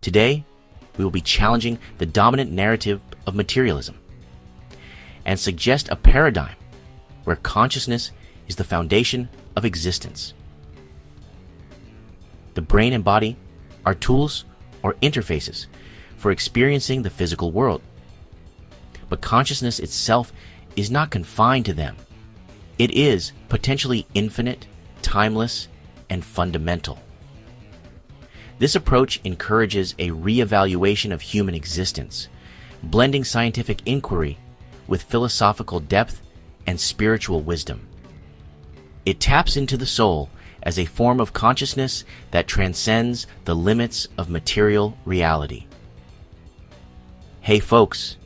Today, we will be challenging the dominant narrative of materialism and suggest a paradigm where consciousness is the foundation of existence. The brain and body are tools or interfaces for experiencing the physical world. But consciousness itself is not confined to them. It is potentially infinite, timeless, and fundamental. This approach encourages a re-evaluation of human existence, blending scientific inquiry with philosophical depth and spiritual wisdom. It taps into the soul as a form of consciousness that transcends the limits of material reality. Hey folks,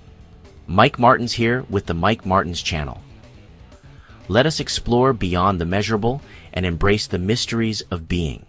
Mike Martins here with the Mike Martins channel. Let us explore beyond the measurable and embrace the mysteries of being.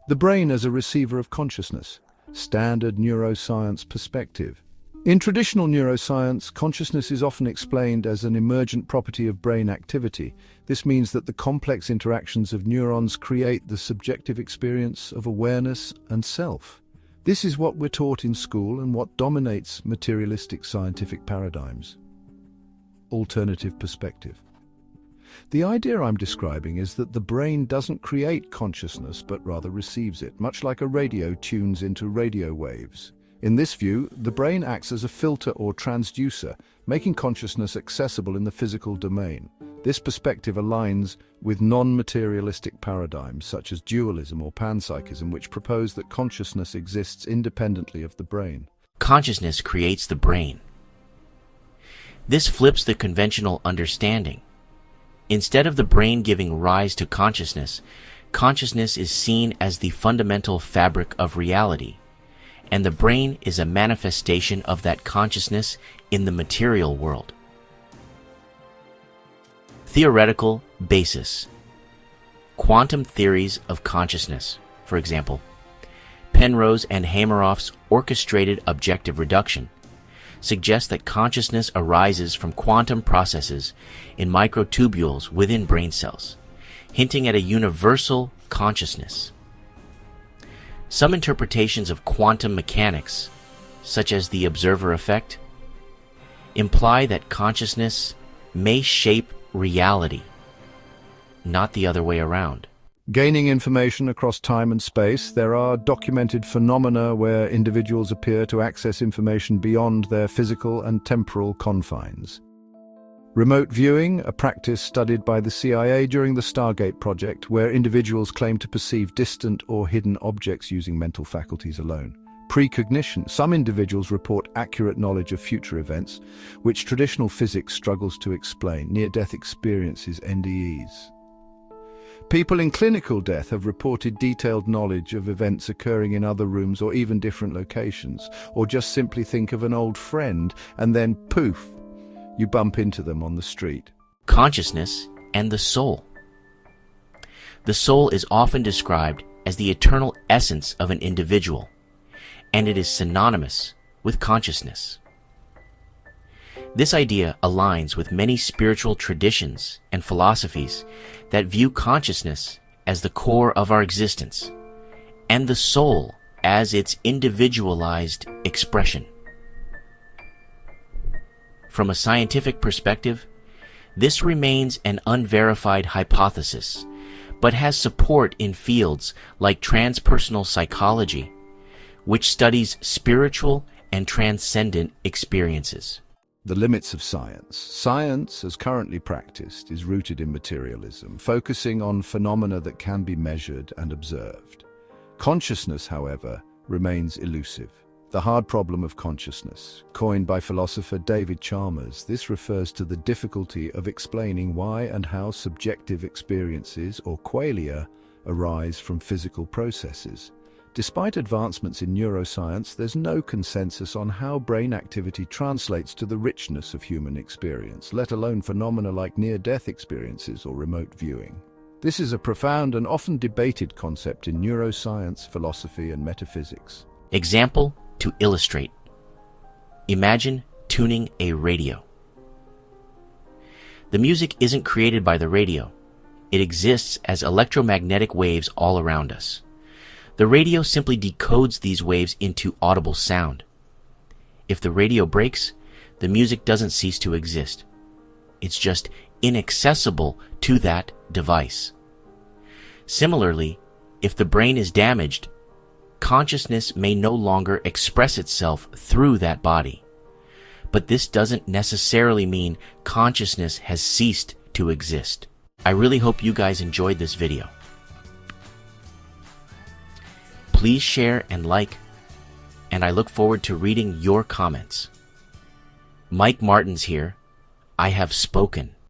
The brain as a receiver of consciousness. Standard neuroscience perspective. In traditional neuroscience, consciousness is often explained as an emergent property of brain activity. This means that the complex interactions of neurons create the subjective experience of awareness and self. This is what we're taught in school and what dominates materialistic scientific paradigms. Alternative perspective. The idea I'm describing is that the brain doesn't create consciousness but rather receives it, much like a radio tunes into radio waves. In this view, the brain acts as a filter or transducer, making consciousness accessible in the physical domain. This perspective aligns with non-materialistic paradigms such as dualism or panpsychism, which propose that consciousness exists independently of the brain. Consciousness creates the brain. This flips the conventional understanding. Instead of the brain giving rise to consciousness, consciousness is seen as the fundamental fabric of reality, and the brain is a manifestation of that consciousness in the material world. Theoretical basis. Quantum theories of consciousness, for example, Penrose and Hameroff's orchestrated objective reduction, suggests that consciousness arises from quantum processes in microtubules within brain cells, hinting at a universal consciousness. Some interpretations of quantum mechanics, such as the observer effect, imply that consciousness may shape reality, not the other way around. Gaining information across time and space, there are documented phenomena where individuals appear to access information beyond their physical and temporal confines. Remote viewing, a practice studied by the CIA during the Stargate project, where individuals claim to perceive distant or hidden objects using mental faculties alone. Precognition, some individuals report accurate knowledge of future events, which traditional physics struggles to explain. Near-death experiences, NDEs. People in clinical death have reported detailed knowledge of events occurring in other rooms or even different locations, or just simply think of an old friend and then poof, you bump into them on the street. Consciousness and the soul. The soul is often described as the eternal essence of an individual, and it is synonymous with consciousness. This idea aligns with many spiritual traditions and philosophies that view consciousness as the core of our existence, and the soul as its individualized expression. From a scientific perspective, this remains an unverified hypothesis, but has support in fields like transpersonal psychology, which studies spiritual and transcendent experiences. The limits of science. Science, as currently practiced, is rooted in materialism, focusing on phenomena that can be measured and observed. Consciousness, however, remains elusive. The hard problem of consciousness, coined by philosopher David Chalmers, this refers to the difficulty of explaining why and how subjective experiences, or qualia, arise from physical processes. Despite advancements in neuroscience, there's no consensus on how brain activity translates to the richness of human experience, let alone phenomena like near-death experiences or remote viewing. This is a profound and often debated concept in neuroscience, philosophy, and metaphysics. Example to illustrate. Imagine tuning a radio. The music isn't created by the radio. It exists as electromagnetic waves all around us. The radio simply decodes these waves into audible sound. If the radio breaks, the music doesn't cease to exist. It's just inaccessible to that device. Similarly, if the brain is damaged, consciousness may no longer express itself through that body. But this doesn't necessarily mean consciousness has ceased to exist. I really hope you guys enjoyed this video. Please share and like, and I look forward to reading your comments. Mike Martins here. I have spoken.